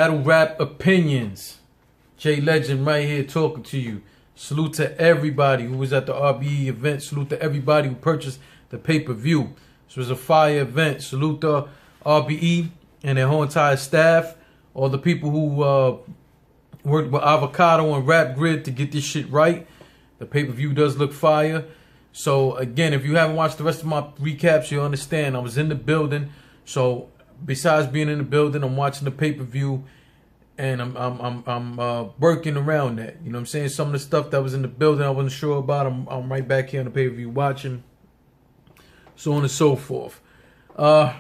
Battle rap opinions. JLegend right here talking to you. Salute to everybody who was at the RBE event. Salute to everybody who purchased the pay-per-view. This was a fire event. Salute to RBE and their whole entire staff. All the people who worked with Avocado and Rap Grid to get this shit right. The pay-per-view does look fire. So again, if you haven't watched the rest of my recaps, you'll understand I was in the building. So besides being in the building, I'm watching the pay-per-view, and I'm working around that. You know what I'm saying? Some of the stuff that was in the building I wasn't sure about. I'm right back here on the pay-per-view watching. So on and so forth. We're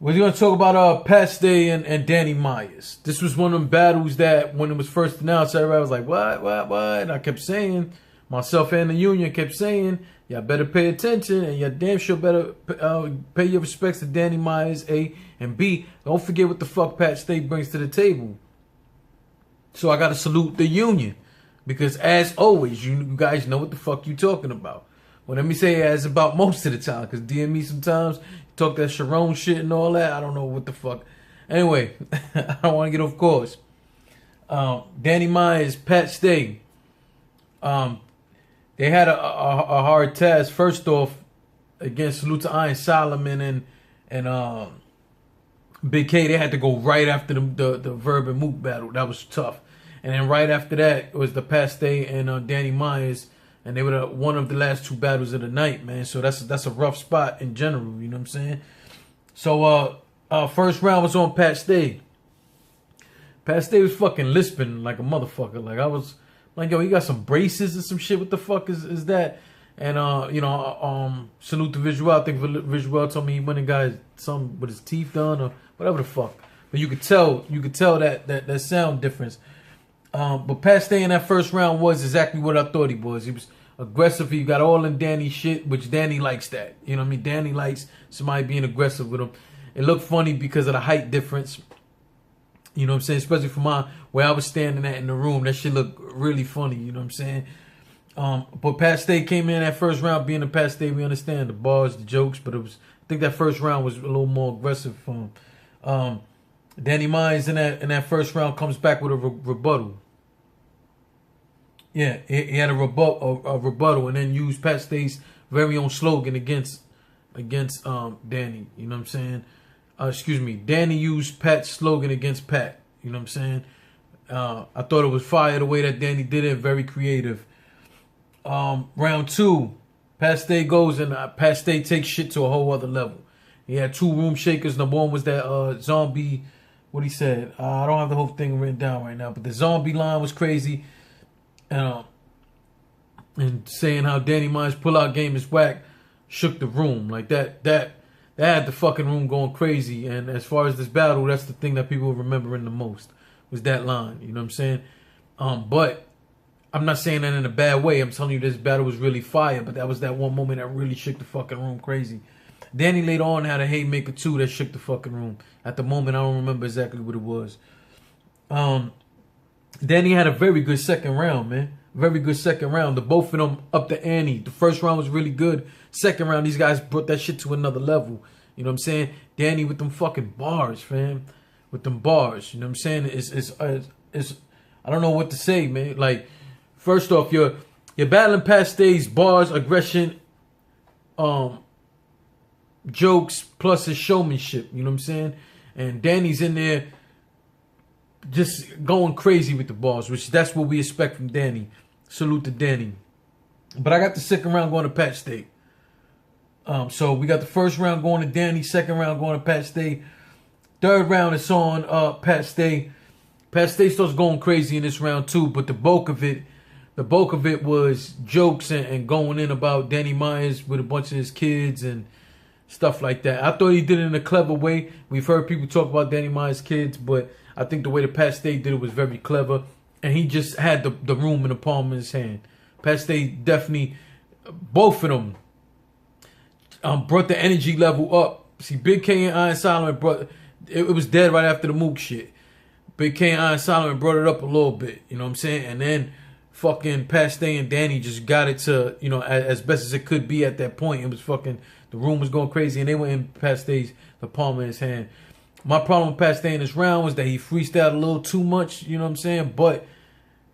going to talk about Pat Stay and Danny Myers. This was one of them battles that when it was first announced, everybody was like, what? And I kept saying, myself and the union kept saying, y'all better pay attention, and y'all damn sure better pay your respects to Danny Myers, A, and B, don't forget what the fuck Pat Stay brings to the table. So I got to salute the union, because as always, you guys know what the fuck you talking about. Well, let me say as about most of the time, because DM me sometimes, talk that Sharon shit and all that, I don't know what the fuck. Anyway, I don't want to get off course. Danny Myers, Pat Stay, they had a hard task. First off, against Salute to Iron Solomon and Big K, they had to go right after the Verb and Mook battle. That was tough. And then right after that, it was the Pat Stay and Danny Myers, and they were one of the last two battles of the night, man. So that's a rough spot in general, you know what I'm saying? So first round was on Pat Stay. Pat Stay was fucking lisping like a motherfucker. Like I was like, yo, he got some braces or some shit. What the fuck is that? And you know, salute to Visual. I think Visual told me he went and got some with his teeth done or whatever the fuck. But you could tell that sound difference. But Pat Stay in that first round was exactly what I thought he was. He was aggressive. He got all in Danny shit, which Danny likes that. You know what I mean? Danny likes somebody being aggressive with him. It looked funny because of the height difference. You know what I'm saying? Especially from where I was standing at in the room. That shit looked really funny. You know what I'm saying? But Pat Stay came in that first round. Being a Pat Stay, we understand the bars, the jokes. But I think that first round was a little more aggressive for him. Danny Myers in that first round comes back with a rebuttal. Yeah, he had a rebuttal and then used Pat Stay's very own slogan against Danny. You know what I'm saying? Excuse me. Danny used Pat's slogan against Pat. You know what I'm saying? I thought it was fire the way that Danny did it. Very creative. Round two, Pat Stay goes and Pat Stay takes shit to a whole other level. He had two room shakers. Number one was that zombie. What he said. I don't have the whole thing written down right now, but the zombie line was crazy. And saying how Danny Myers' pull-out game is whack, shook the room like that. That had the fucking room going crazy. And as far as this battle, that's the thing that people are remembering the most was that line. You know what I'm saying? But I'm not saying that in a bad way. I'm telling you this battle was really fire. But that was that one moment that really shook the fucking room crazy. Danny later on had a haymaker too that shook the fucking room. At the moment, I don't remember exactly what it was. Danny had a very good second round, man. Very good second round. The both of them up the ante. The first round was really good. Second round, these guys brought that shit to another level. You know what I'm saying? Danny with them fucking bars, fam. With them bars. You know what I'm saying? It's I don't know what to say, man. Like, first off, you're battling Pat Stay's bars, aggression, jokes, plus his showmanship. You know what I'm saying? And Danny's in there just going crazy with the bars, which that's what we expect from Danny. Salute to Danny. But I got the second round going to Pat Stay. So we got the first round going to Danny, second round going to Pat Stay. Third round is on Pat Stay. Pat Stay starts going crazy in this round too, but the bulk of it was jokes and going in about Danny Myers with a bunch of his kids and stuff like that. I thought he did it in a clever way. We've heard people talk about Danny Myers' kids, but I think the way that Pat Stay did it was very clever. And he just had the room in the palm of his hand. Pat Stay definitely, both of them, brought the energy level up. See, Big K and Iron Solomon brought, it was dead right after the Mook shit. Big K and Iron Solomon brought it up a little bit. You know what I'm saying? And then fucking Pat Stay and Danny just got it to, you know, as best as it could be at that point. It was fucking, the room was going crazy. And they went in Pat Stay's, the palm of his hand. My problem with Pat Stay in this round was that he freestyled a little too much, you know what I'm saying? But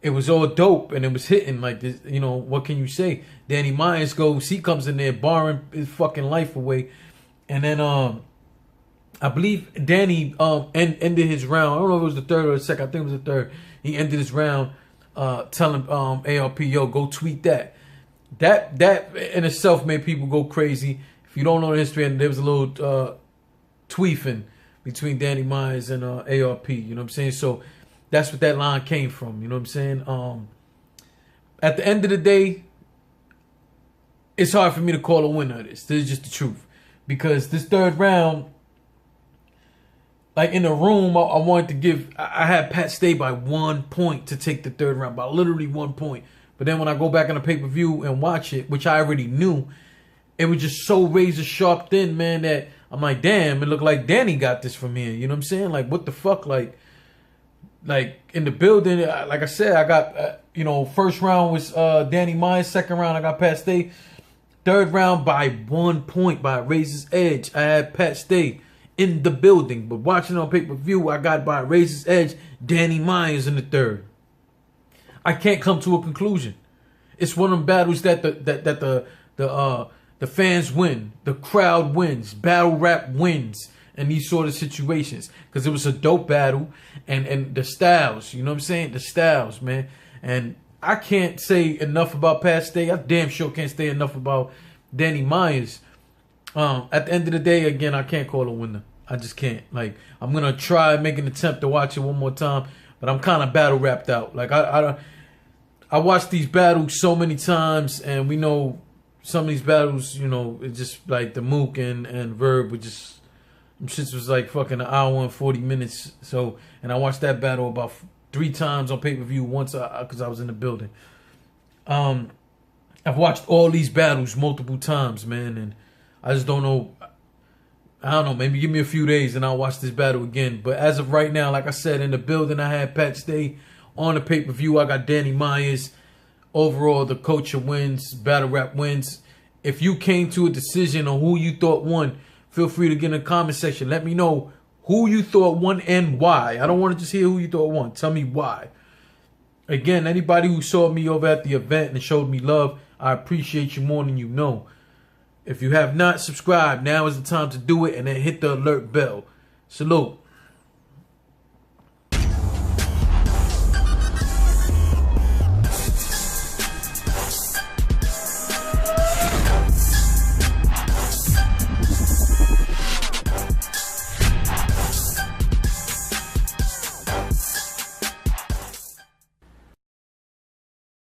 it was all dope and it was hitting like this, you know, what can you say? Danny Myers goes, he comes in there barring his fucking life away. And then I believe Danny ended his round. I don't know if it was the third or the second. I think it was the third. He ended his round telling ARP, yo, go tweet that. That in itself made people go crazy. If you don't know the history, and there was a little tweefing between Danny Myers and ARP, you know what I'm saying? So that's what that line came from, you know what I'm saying? At the end of the day, it's hard for me to call a winner of this. This is just the truth. Because this third round, like in the room, I wanted to give, I had Pat Stay by 1 point to take the third round, by literally 1 point. But then when I go back on the pay-per-view and watch it, which I already knew, it was just so razor sharp thin, man, that I'm like, damn, it looked like Danny got this from here. You know what I'm saying? Like, what the fuck? Like in the building, like I said, I got, you know, first round was Danny Myers. Second round, I got Pat Stay. Third round by 1 point, by a razor's edge. I had Pat Stay in the building. But watching on pay-per-view, I got by a razor's edge Danny Myers in the third. I can't come to a conclusion. It's one of them battles that the fans win, the crowd wins, battle rap wins in these sort of situations, because it was a dope battle, and the styles, you know what I'm saying? The styles, man. And I can't say enough about Pat Stay. I damn sure can't say enough about Danny Myers. At the end of the day, again, I can't call a winner. I just can't. Like, I'm gonna try make an attempt to watch it one more time, but I'm kind of battle rapped out. Like I watched these battles so many times, and we know some of these battles, you know, it's just like the Mook and Verb would just, them shits was like fucking an hour and 40 minutes. So, and I watched that battle about 3 times on pay-per-view, once because I was in the building. I've watched all these battles multiple times, man, and I just don't know. I don't know, maybe give me a few days and I'll watch this battle again. But as of right now, like I said, in the building, I had Pat Stay. On the pay-per-view, I got Danny Myers. Overall, the culture wins, battle rap wins. If you came to a decision on who you thought won, feel free to get in the comment section. Let me know who you thought won and why. I don't want to just hear who you thought won. Tell me why. Again, anybody who saw me over at the event and showed me love, I appreciate you more than you know. If you have not subscribed, now is the time to do it, and then hit the alert bell. Salute.